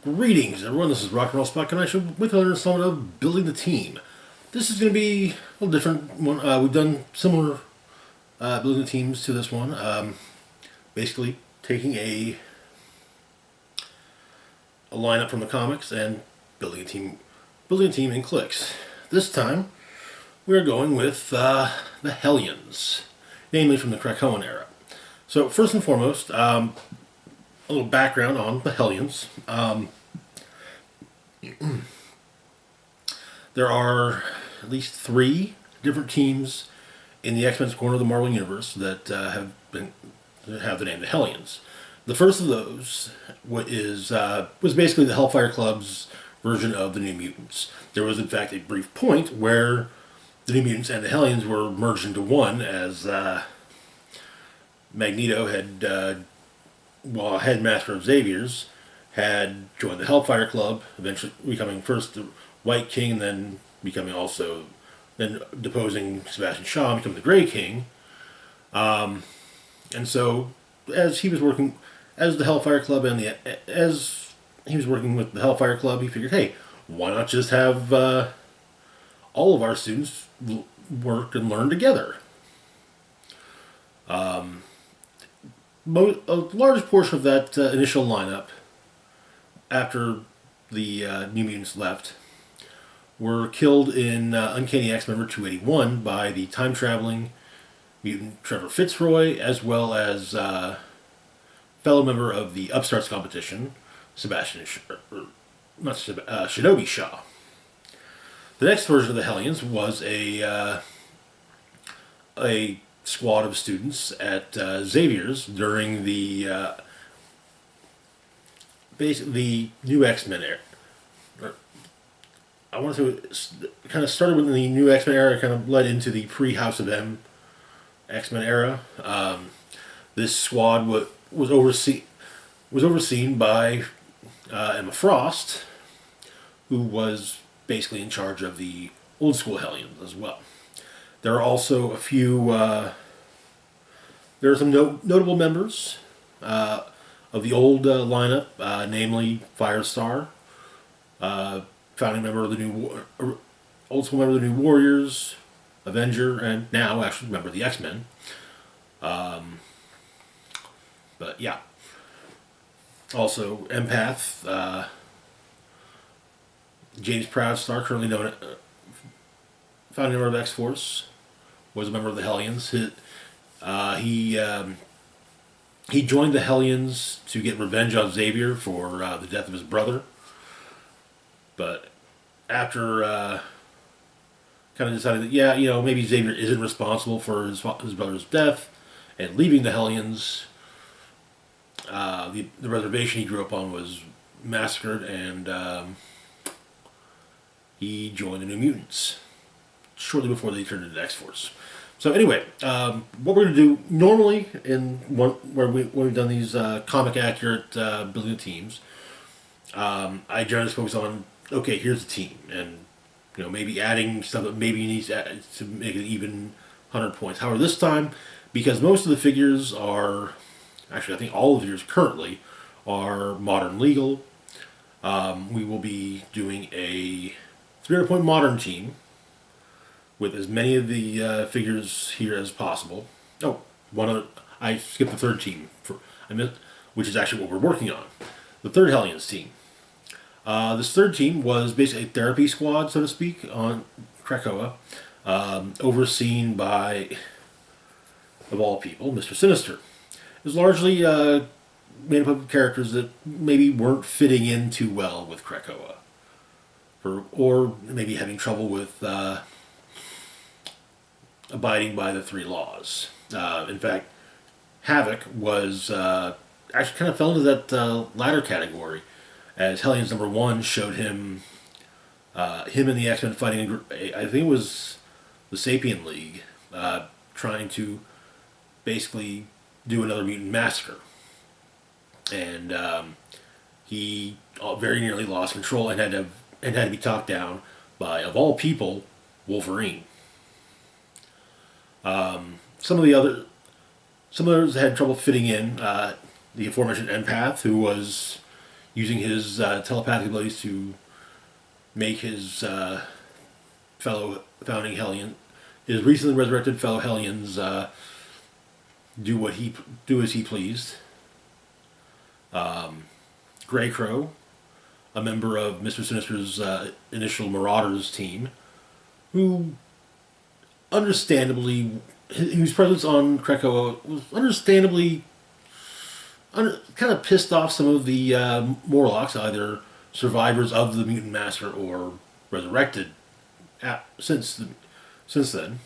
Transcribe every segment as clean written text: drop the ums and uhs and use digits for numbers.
Greetings, everyone. This is Rock and Roll Spot Connection with another installment of Building the Team. This is going to be a little different one. We've done similar building the teams to this one. Basically, taking a lineup from the comics and building a team in clicks. This time, we're going with the Hellions, namely from the Krakoan era. So, first and foremost, a little background on the Hellions. There are at least 3 different teams in the X-Men's corner of the Marvel Universe that have the name the Hellions. The first of those was basically the Hellfire Club's version of the New Mutants. There was in fact a brief point where the New Mutants and the Hellions were merged into one as Magneto had while headmaster of Xavier's, had joined the Hellfire Club, eventually becoming first the White King, and then deposing Sebastian Shaw, becoming the Grey King. And so, as he was working as the Hellfire Club as he was working with the Hellfire Club, he figured, hey, why not just have all of our students work and learn together? A large portion of that initial lineup, after the New Mutants left, were killed in Uncanny X number 281 by the time-traveling mutant Trevor Fitzroy, as well as fellow member of the Upstarts competition, Shinobi Shaw. The next version of the Hellions was a squad of students at Xavier's during the new X-Men era. I want to kind of started when the new X-Men era kind of led into the pre-House of M X-Men era. This squad was overseen by Emma Frost, who was basically in charge of the old school Hellions as well. There are also a few. There are some notable members of the old lineup, namely Firestar, founding member of the old school member of the New Warriors, Avenger, and now actually member of the X-Men. But yeah, also Empath, James Proudstar, currently known founding member of X-Force, was a member of the Hellions. He joined the Hellions to get revenge on Xavier for the death of his brother. But after kind of decided that, yeah, maybe Xavier isn't responsible for his brother's death, and leaving the Hellions, the reservation he grew up on was massacred, and he joined the New Mutants shortly before they turned into X-Force. So anyway, what we're going to do normally when we've done these comic accurate building teams, I generally focus on, okay, here's the team, and maybe adding stuff that maybe you need to add to make it even 100 points. However, this time, because most of the figures are, actually I think all of the figures currently are modern legal, we will be doing a 300-point modern team with as many of the figures here as possible. Oh, I skipped the third team, which is actually what we're working on. The third Hellions team. This third team was basically a therapy squad, so to speak, on Krakoa, overseen by, of all people, Mr. Sinister. It was largely made up of characters that maybe weren't fitting in too well with Krakoa, or maybe having trouble with abiding by the 3 laws. In fact, Havoc was actually kind of fell into that latter category, as Hellions number 1 showed him and the X-Men fighting, I think it was the Sapien League, trying to basically do another mutant massacre. And he very nearly lost control and had to be talked down by, of all people, Wolverine. Some of those had trouble fitting in. The aforementioned Empath, who was using his telepathic abilities to make his fellow founding Hellion, his recently resurrected fellow Hellions, do as he pleased. Grey Crow, a member of Mr. Sinister's initial Marauders team, who understandably, whose presence on Krakoa was understandably kind of pissed off some of the Morlocks, either survivors of the Mutant Massacre or resurrected since then.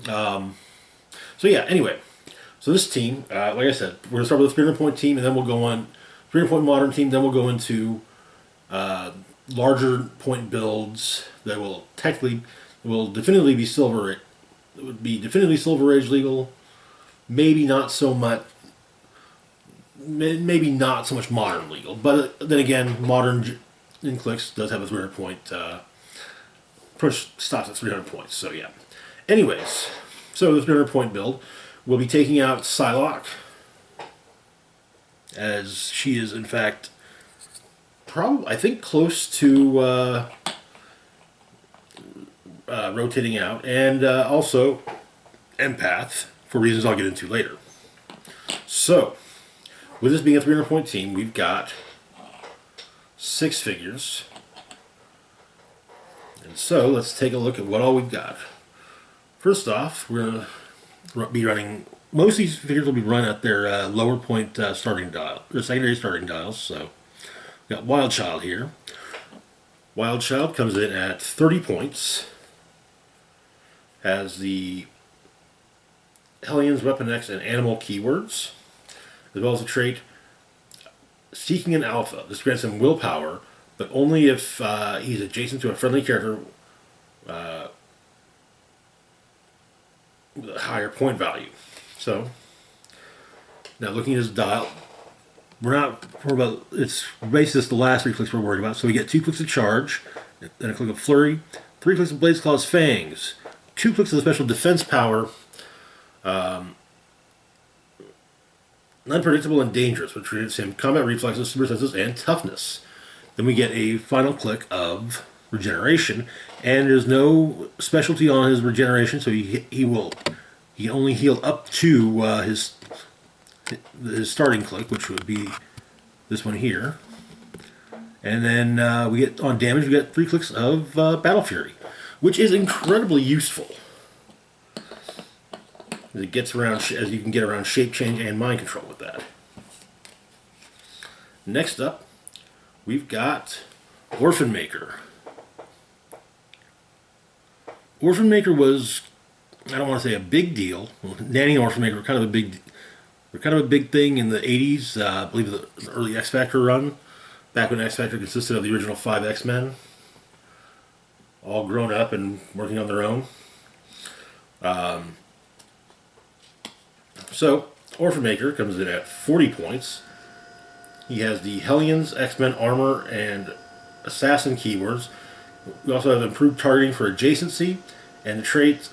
So yeah, anyway. So this team, like I said, we're going to start with a 300-point team, and then we'll go on 300-point modern team. Then we'll go into larger point builds that will definitively be silver. It would be definitively Silver Age legal. Maybe not so much. Maybe not so much modern legal, but then again, modern in clicks does have a 300-point. Push stops at 300 points. So yeah. Anyways, so the 300-point build. We'll be taking out Psylocke, as she is in fact probably, I think, close to rotating out, and also Empath, for reasons I'll get into later. So, with this being a 300-point team, we've got 6 figures. And so, let's take a look at what all we've got. First off, we're going to be running, most of these figures will be run at their lower point starting dial, their secondary starting dials. So we've got Wild Child here. Wild Child comes in at 30 points, has the Hellions, Weapon X, and Animal keywords, as well as the trait Seeking an Alpha. This grants him willpower, but only if he's adjacent to a friendly character with a higher point value. So, now looking at his dial, it's basically the last 3 clicks we're worried about. So we get 2 clicks of Charge, then a click of Flurry, 3 clicks of Blades, Claws, Fangs, 2 clicks of the special defense power, Unpredictable and Dangerous, which gives him combat reflexes, super senses, and toughness. Then we get a final click of Regeneration, and there's no specialty on his regeneration, so he can only heal up to his starting click, which would be this one here. And then we get on damage, we get 3 clicks of Battle Fury, which is incredibly useful. It gets around, as you can get around shape change and mind control with that. Next up, we've got Orphan Maker. Orphan Maker was, I don't want to say a big deal. Nanny and Orphan Maker were kind of a big thing in the 80s. I believe the early X Factor run, back when X Factor consisted of the original 5 X-Men, all grown up and working on their own. So, Orphan Maker comes in at 40 points. He has the Hellions, X-Men armor, and Assassin keywords. We also have improved targeting for adjacency, and the trait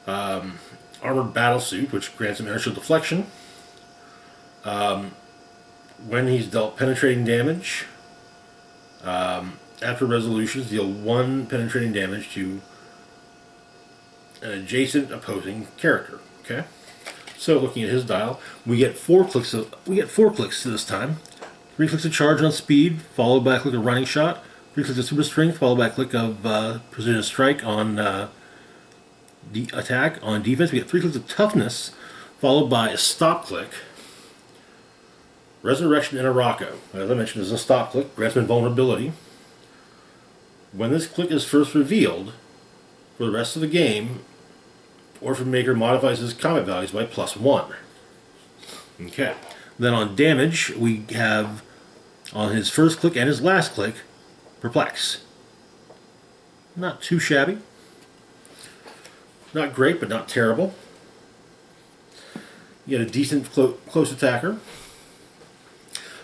Armored Battlesuit, which grants him inertial deflection. When he's dealt penetrating damage, after resolutions, deal 1 penetrating damage to an adjacent opposing character. Okay, so looking at his dial, we get 4 clicks this time. 3 clicks of Charge on speed, followed by a click of Running Shot. 3 clicks of Super Strength, followed by a click of Precision Strike on the attack. On defense, we get 3 clicks of Toughness, followed by a stop click. Resurrection in Araco. As I mentioned, is a stop click, grants invulnerability. When this click is first revealed, for the rest of the game, Orphan Maker modifies his combat values by +1. Okay. Then on damage, we have, on his first click and his last click, Perplex. Not too shabby. Not great, but not terrible. You get a decent close attacker.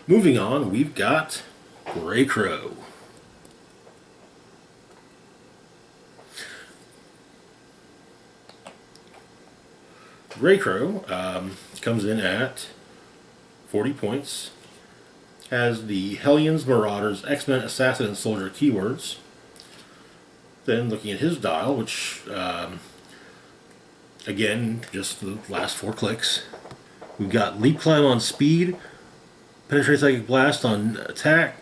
Moving on, we've got Grey Crow. Grey Crow comes in at 40 points. has the Hellions, Marauders, X-Men, Assassin, and Soldier keywords. Then looking at his dial, which, again, just the last 4 clicks. We've got Leap Climb on speed, Penetrate Psychic Blast on attack,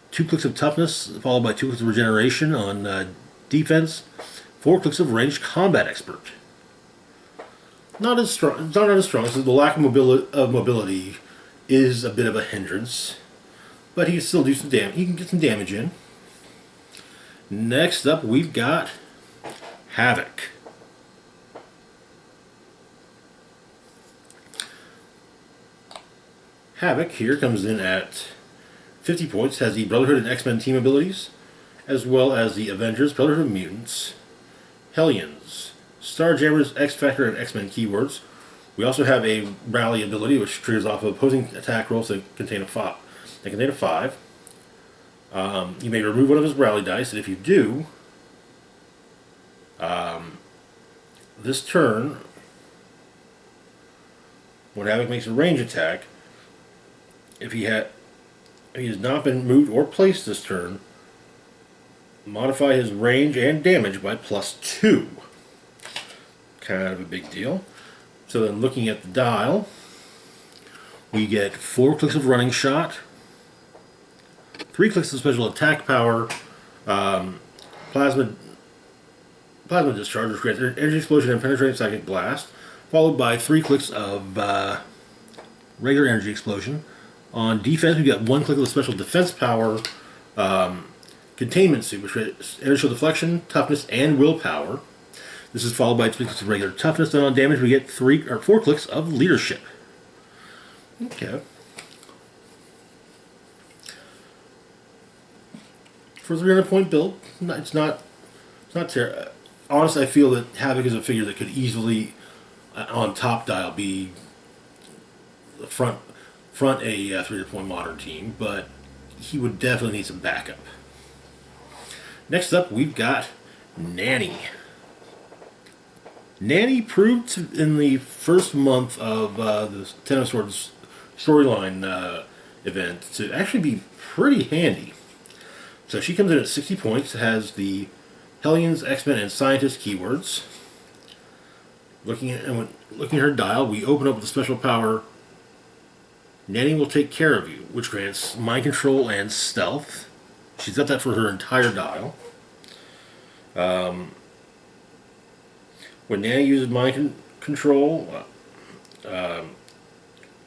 2 clicks of toughness, followed by 2 clicks of regeneration on defense, 4 clicks of ranged combat expert. Not as strong. It's not as strong. So the lack of mobility is a bit of a hindrance, but he can still do some damage. He can get some damage in. Next up, we've got Havoc. Havoc here comes in at 50 points, has the Brotherhood and X-Men team abilities, as well as the Avengers, Brotherhood of Mutants, Hellions, Starjammers, X-Factor, and X-Men keywords. We also have a Rally ability, which triggers off of opposing attack rolls that contain a 5. You may remove one of his Rally dice, and if you do, this turn, when Havoc makes a range attack, if he has not been moved or placed this turn, modify his range and damage by +2. Kind of a big deal. So then looking at the dial, we get 4 clicks of running shot, 3 clicks of special attack power, plasma discharge, which grants energy explosion and penetrating psychic blast, followed by 3 clicks of regular energy explosion. On defense, we've got 1 click of the special defense power, containment suit, which grants inertial deflection, toughness, and willpower. This is followed by 3 clicks of regular toughness. Then on damage, we get 4 clicks of leadership. Okay. For a 300-point build, it's not terrible. Honestly, I feel that Havoc is a figure that could easily, on top dial, be front a 300-point modern team, but he would definitely need some backup. Next up, we've got Nanny. Nanny proved in the first month of the Ten of Swords storyline event to actually be pretty handy. So she comes in at 60 points, has the Hellions, X-Men, and Scientist keywords. Looking at her dial, we open up with the special power, Nanny will take care of you, which grants mind control and stealth. She's got that for her entire dial. When Nanny uses mind control,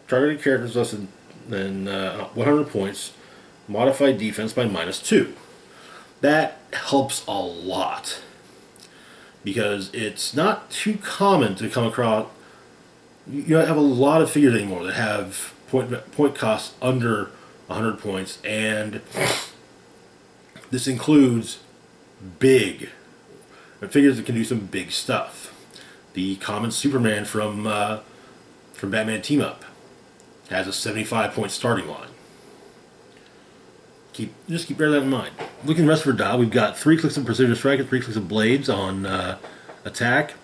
targeted characters less than 100 points, modify defense by -2. That helps a lot, because it's not too common to come across. You don't have a lot of figures anymore that have point costs under 100 points, and this includes big figures that can do some big stuff. The common Superman from Batman Team Up has a 75-point starting line. Just bear that in mind. Looking at the rest of her dial, we've got 3 clicks of Precision Strike and 3 clicks of Blades on attack.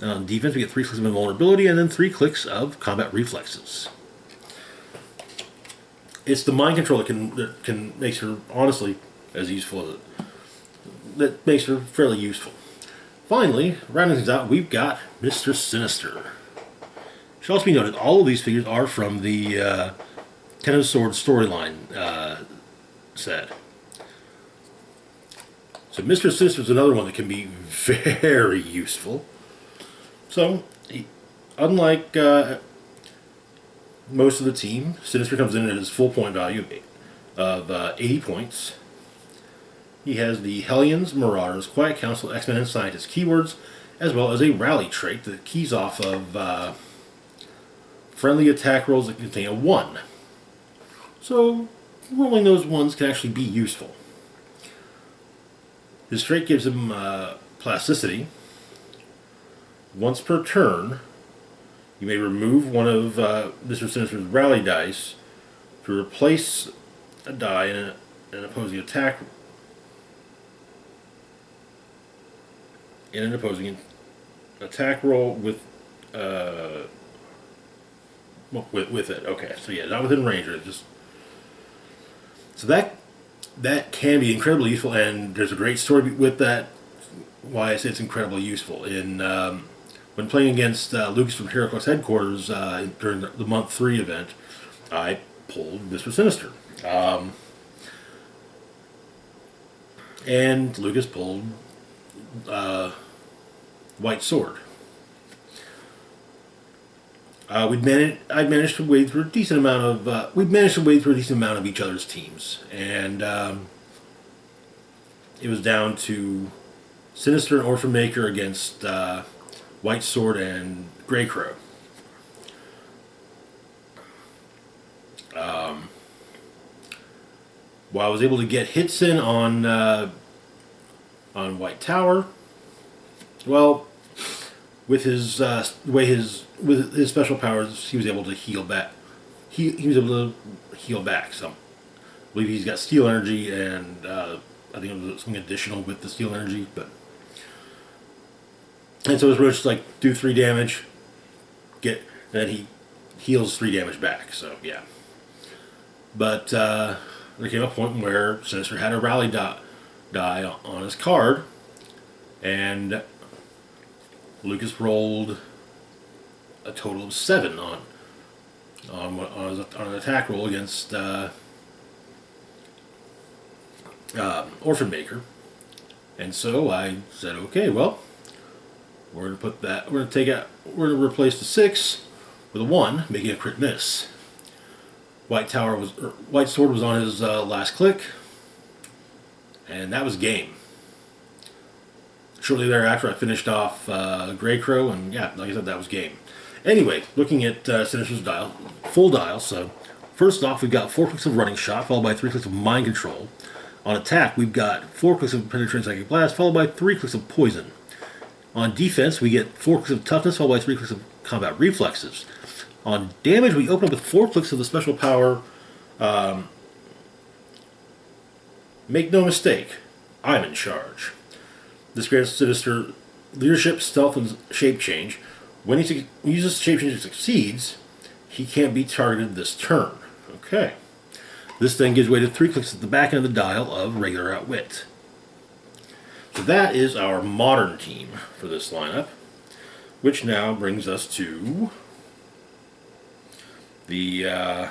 On defense, we get 3 clicks of Invulnerability and then 3 clicks of Combat Reflexes. It's the mind control that can makes her, honestly, as useful as that makes her fairly useful. Finally, rounding things out, we've got Mr. Sinister. It should also be noted, all of these figures are from the Ten of Swords storyline set. So Mr. Sinister is another one that can be very useful. So, unlike most of the team, Sinister comes in at his full point value of 80 points. He has the Hellions, Marauders, Quiet Council, X-Men, and Scientist keywords, as well as a Rally trait that keys off of friendly attack rolls that contain a 1. So, rolling those 1s can actually be useful. His trait gives him plasticity. Once per turn, you may remove one of Mr. Sinister's Rally dice to replace a die in an opposing attack roll with it. Okay, so yeah, not within range. Just So that can be incredibly useful, and there's a great story with that. Why I say it's incredibly useful in when playing against Lucas from HeroClix headquarters during the month 3 event, I pulled Mr. Sinister, and Lucas pulled White Sword. I'd managed to wade through a decent amount of. We'd managed to wade through a decent amount of each other's teams, and it was down to Sinister and Orphan Maker against White Sword and Grey Crow. While I was able to get hits in on White Tower, well, with his with his special powers, he was able to heal back. He was able to heal back some. I believe he's got Steel Energy, and I think it was something additional with the Steel Energy, but. And so his roach like do 3 damage, and then he heals 3 damage back. So yeah, but there came a point where Sinister had a rally die on his card, and Lucas rolled a total of 7 on an attack roll against Orphan Maker, and so I said, okay, well. We're going to replace the 6 with a 1, making a crit miss. White Sword was on his last click, and that was game. Shortly thereafter, I finished off Grey Crow, and yeah, like I said, that was game. Anyway, looking at Sinister's full dial. So, first off, we've got 4 clicks of Running Shot, followed by 3 clicks of Mind Control. On attack, we've got 4 clicks of Penetrating Psychic Blast, followed by 3 clicks of Poison. On defense, we get 4 clicks of Toughness, followed by 3 clicks of Combat Reflexes. On damage, we open up with 4 clicks of the special power. Make no mistake, I'm in charge. This grants Sinister leadership, stealth, and shape change. When he uses shape change and succeeds, he can't be targeted this turn. Okay. This then gives way to 3 clicks at the back end of the dial of regular Outwit. So that is our modern team for this lineup, which now brings us to the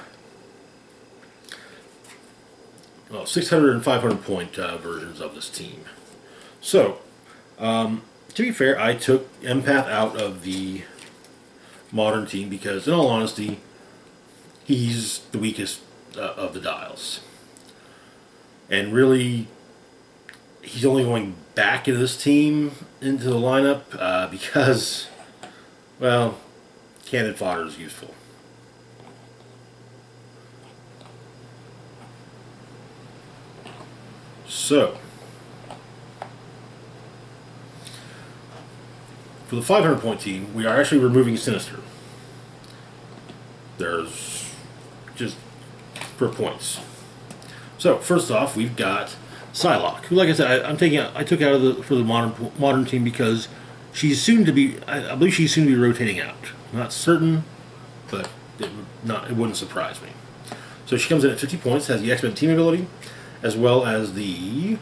600 and 500 point versions of this team. So, to be fair, I took Empath out of the modern team because, in all honesty, he's the weakest of the dials. And really, he's only going back into this team, into the lineup, because, well, cannon fodder is useful. So, for the 500 point team, we are actually removing Sinister. There's just for points. So, first off, we've got Psylocke, who, like I said, I took out for the modern team because she's soon to be. I believe she's soon to be rotating out. I'm not certain, but it wouldn't surprise me. So she comes in at 50 points, has the X-Men team ability, as well as the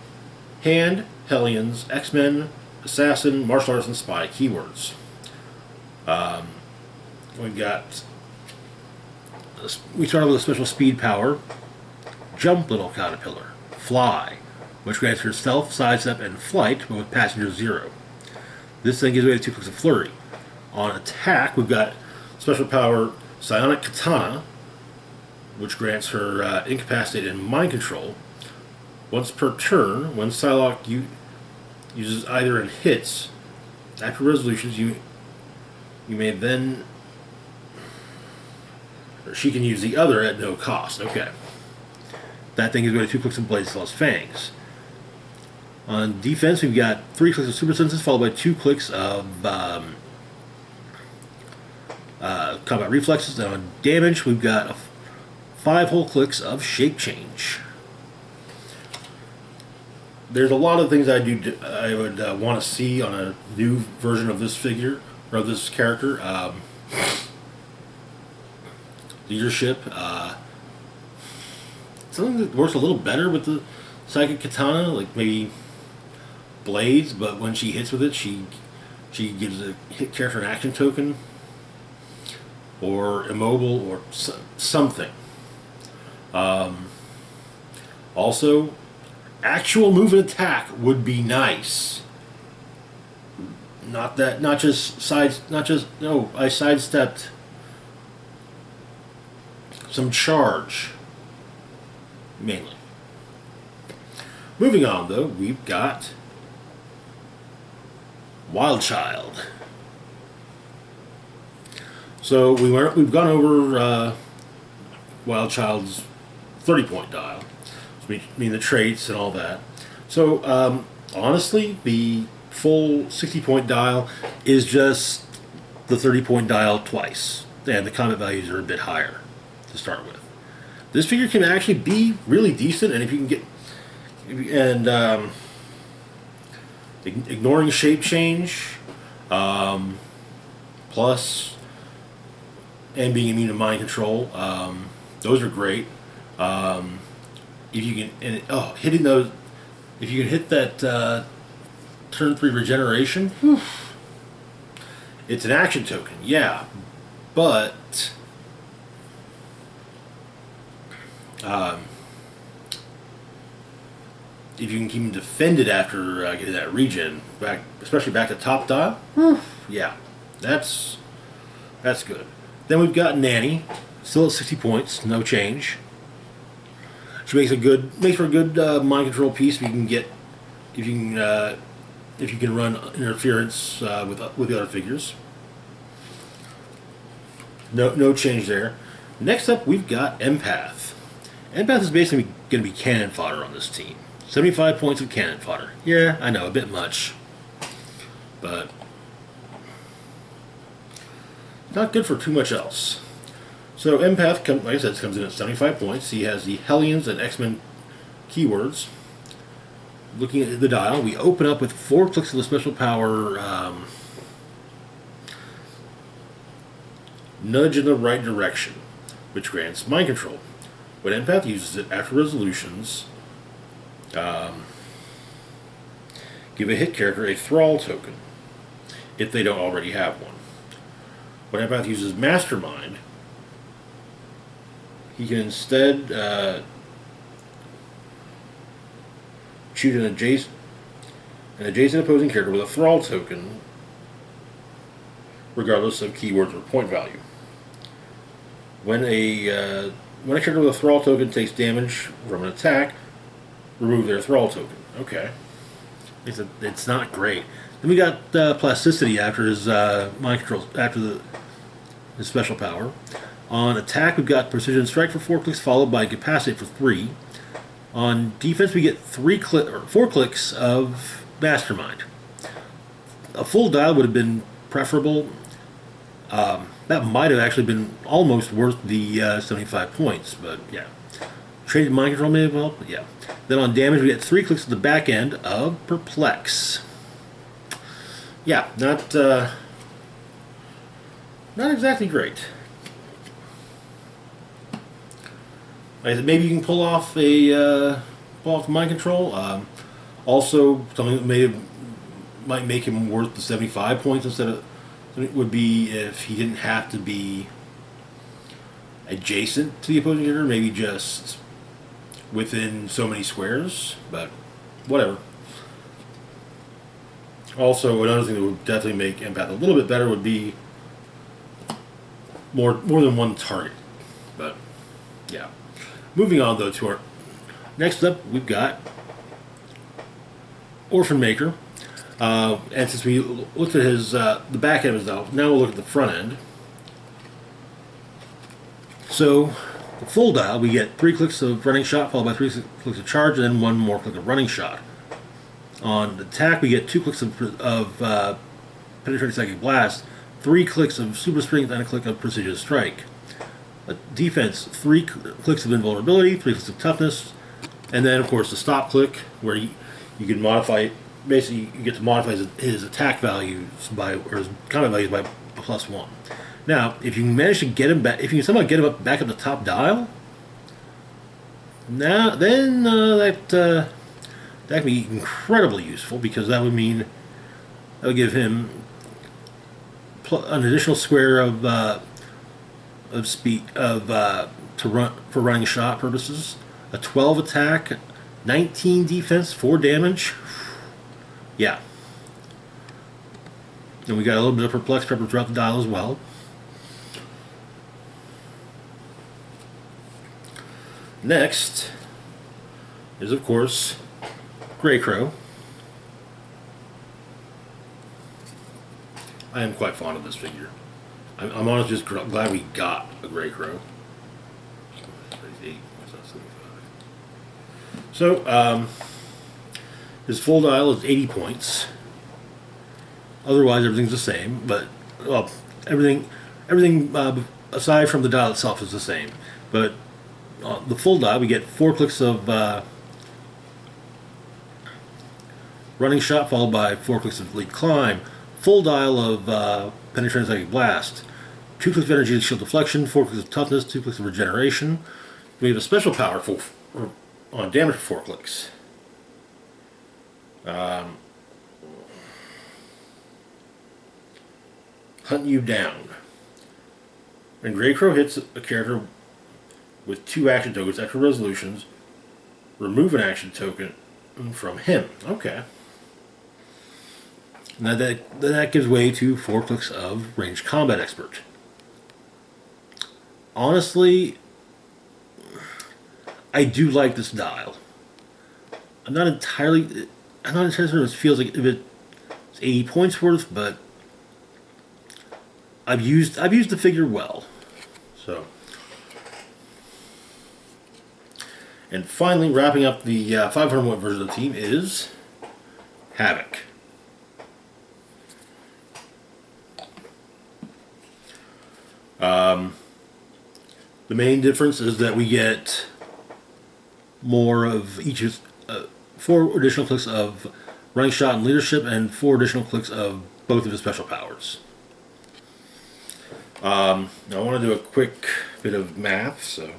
Hand, Hellions, X-Men, Assassin, Martial Arts, and Spy keywords. We start with a special speed power, Jump Little Caterpillar, Fly, which grants her stealth, sidestep, and flight, but with passenger 0. This then gives way to 2 clicks of Flurry. On attack, we've got special power Psionic Katana, which grants her Incapacitate and Mind Control. Once per turn, when Psylocke uses either in hits, after resolutions, you may then... or she can use the other at no cost. Okay. That thing is going to 2 clicks of Blade Slaw's Fangs. On defense, we've got 3 clicks of Super Senses, followed by 2 clicks of Combat Reflexes. And on damage, we've got 5 whole clicks of Shape Change. There's a lot of things I would want to see on a new version of this figure, or of this character. something that works a little better with the Psychic Katana, like maybe blades, but when she hits with it, she gives a hit character an action token, or immobile, or something. Also, actual move and attack would be nice. Not just no, I sidestepped some charge, mainly. Moving on, though, we've got Wild Child. So we've gone over Wild Child's 30-point dial, meaning the traits and all that. So honestly, the full 60-point dial is just the 30-point dial twice, and the combat values are a bit higher to start with. This figure can actually be really decent, and if you can get ignoring shape change, plus, and being immune to mind control, those are great. If you can, hitting those, if you can hit that turn 3 regeneration, whew, it's an action token, yeah, but if you can keep him defended after getting that regen, back, especially back at top dial, whew, yeah, that's good. Then we've got Nanny, still at 60 points, no change. She makes for a good mind control piece. If you can run interference with the other figures. No change there. Next up, we've got Empath. Empath is basically going to be cannon fodder on this team. 75 points of cannon fodder. Yeah, I know, a bit much, but not good for too much else. So Empath, like I said, comes in at 75 points. He has the Hellions and X-Men keywords. Looking at the dial, we open up with 4 clicks of the special power Nudge in the Right Direction, which grants mind control. When Empath uses it after resolutions, give a hit character a Thrall token, if they don't already have one. When Empath uses Mastermind, he can instead shoot an adjacent opposing character with a Thrall token, regardless of keywords or point value. When a character with a Thrall token takes damage from an attack, remove their Thrall token. Okay, it's not great. Then we got Plasticity after his mind control, after his special power. On attack, we've got Precision Strike for 4 clicks, followed by Incapacitate for 3. On defense, we get 4 clicks of Mastermind. A full dial would have been preferable. That might have actually been almost worth the 75 points, but yeah. Traded mind control may have helped, but yeah. Then on damage, we get 3 clicks at the back end of Perplex. Yeah, not exactly great. Like I said, maybe you can pull off mind control. Also, something that might make him worth the 75 points instead of it would be if he didn't have to be adjacent to the opposing character, maybe just within so many squares. But whatever. Also, another thing that would definitely make Empath a little bit better would be more than one target. But yeah. Moving on, though, to our next up, we've got Orphan Maker. And since we looked at his the back end of his dial, now we'll look at the front end. So, the full dial, we get 3 clicks of running shot, followed by 3 clicks of charge, and then 1 more click of running shot. On attack, we get 2 clicks of Penetrating Psychic Blast, 3 clicks of Super Strength, and a click of Precision Strike. Defense, 3 clicks of Invulnerability, 3 clicks of Toughness, and then, of course, the stop click, where you can modify, basically, you get to modify his attack values or his combat values by +1. Now, if you manage to get him back, if you can somehow get him back up the top dial, Now, then that can be incredibly useful because that would give him an additional square of speed to run for running shot purposes. A 12 attack, 19 defense, 4 damage. Yeah. And we got a little bit of perplex pepper throughout the dial as well. Next is, of course, Grey Crow. I am quite fond of this figure. I'm honestly just glad we got a Grey Crow. So, his full dial is 80 points. Otherwise, everything's the same. But well, everything aside from the dial itself is the same. But the full dial, we get 4 clicks of running shot, followed by 4 clicks of lead climb. Full dial of penetrating psychic blast. 2 clicks of energy and shield deflection. 4 clicks of toughness. 2 clicks of regeneration. We have a special power on damage for 4 clicks. Hunt you down. When Grey Crow hits a character with 2 action tokens after resolutions, remove an action token from him. Okay. Now that gives way to 4 clicks of ranged combat expert. Honestly, I do like this dial. I'm not entirely sure it feels like if it's 80 points worth, but I've used the figure well. So, and finally, wrapping up the 500 point version of the team is Havoc. The main difference is that we get more of each 4 additional clicks of running shot and leadership, and 4 additional clicks of both of his special powers. Now I want to do a quick bit of math, so.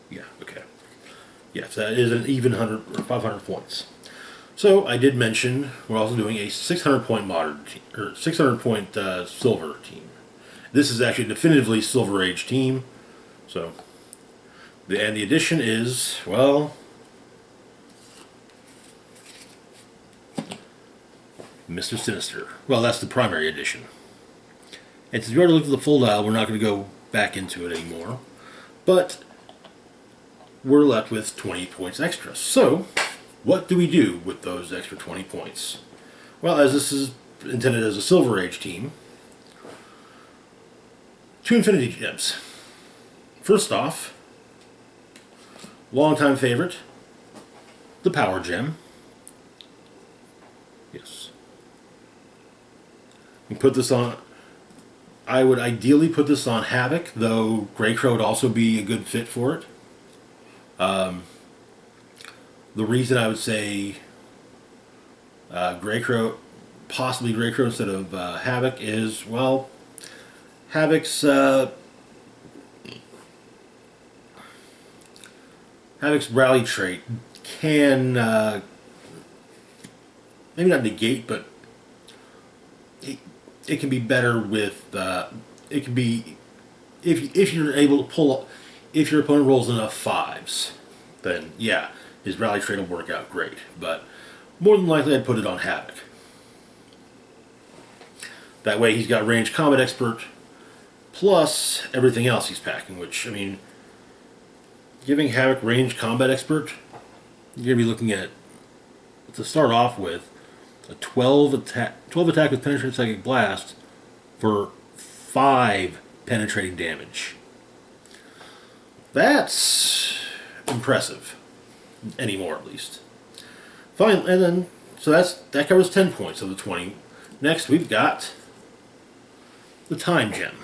Yeah, okay. Yes, that is an even 100 or 500 points. So I did mention we're also doing a 600 point modern team, or 600 point silver team. This is actually definitively Silver Age team. So, and the addition is, well, Mr. Sinister. Well, that's the primary addition. And since we already looked at the full dial, we're not going to go back into it anymore. But we're left with 20 points extra. So, what do we do with those extra 20 points? Well, as this is intended as a Silver Age team, 2 Infinity Gems. First off, longtime favorite, the Power Gem. Yes. You put this on. I would ideally put this on Havoc, though Grey Crow would also be a good fit for it. The reason I would say Grey Crow, possibly Grey Crow instead of Havoc, is, well, Havoc's rally trait can maybe not negate, but it can be better with it can be if you're able to pull, if your opponent rolls enough 5s, then yeah, his rally trait will work out great. But more than likely, I'd put it on Havoc. That way, he's got ranged combat expert plus everything else he's packing. Which, I mean, giving Havoc ranged combat expert, you're gonna be looking at, to start off with, a 12 attack with penetrating psychic blast for 5 penetrating damage. That's impressive, anymore at least. Fine, and then so that covers 10 points of the 20. Next, we've got the Time Gem.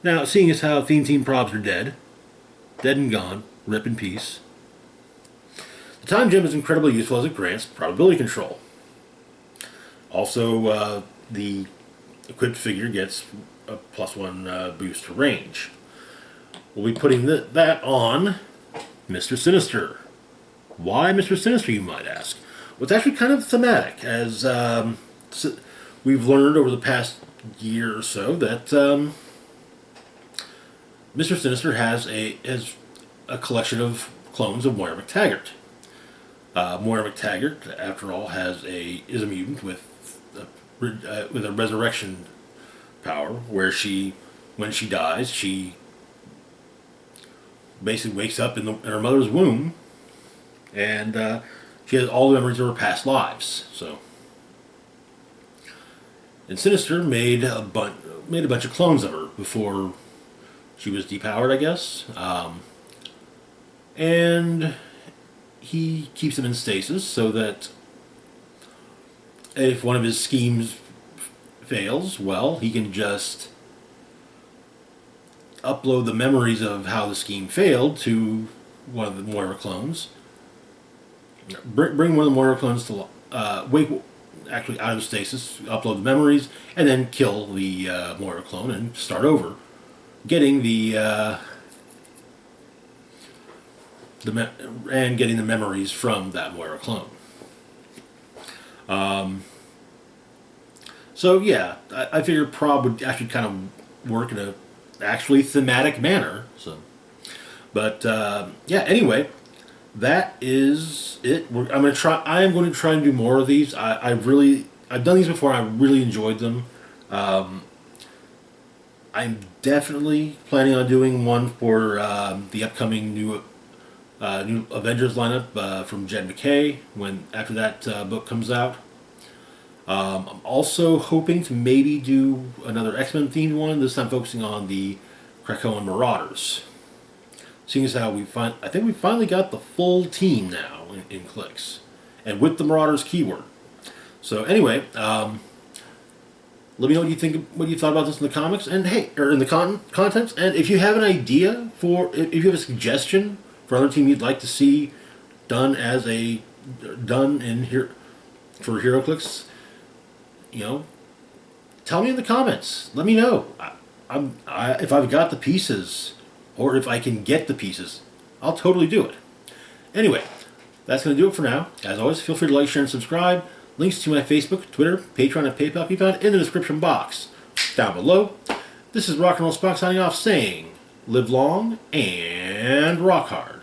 Now, seeing as how Theme Team probs are dead and gone, rip in peace. The time gem is incredibly useful as it grants probability control. Also, the equipped figure gets a +1 boost to range. We'll be putting that on Mr. Sinister. Why Mr. Sinister, you might ask? Well, it's actually kind of thematic, as we've learned over the past year or so that Mr. Sinister has a collection of clones of Moira McTaggart. Moira McTaggart, after all, is a mutant with a resurrection power, where when she dies, she basically wakes up in her mother's womb, and she has all the memories of her past lives. So, and Sinister made a bunch of clones of her before she was depowered, I guess, and he keeps them in stasis so that if one of his schemes fails, well, he can just upload the memories of how the scheme failed to one of the Moira clones. Bring one of the Moira clones to actually out of stasis, upload the memories, and then kill the Moira clone and start over, getting getting the memories from that Moira clone. So yeah, I figured Prob would actually kind of work in a actually thematic manner. So, but yeah. Anyway, that is it. I am going to try and do more of these. I've done these before. I really enjoyed them. I'm definitely planning on doing one for the upcoming new Avengers lineup from Jed MacKay after that book comes out. I'm also hoping to maybe do another X-Men themed one, this time focusing on the Krakoan Marauders. Seeing as how I think we finally got the full team now in Clicks, and with the Marauders keyword. So anyway, let me know what you thought about this in the comics, and hey, or in the contents. And if you have an idea if you have a suggestion for another team you'd like to see done in here for HeroClix, tell me in the comments. Let me know. If I've got the pieces, or if I can get the pieces, I'll totally do it. Anyway, that's going to do it for now. As always, feel free to like, share, and subscribe. Links to my Facebook, Twitter, Patreon, and PayPal can be found in the description box down below. This is Rock and Roll Spock signing off, saying, live long and rock hard.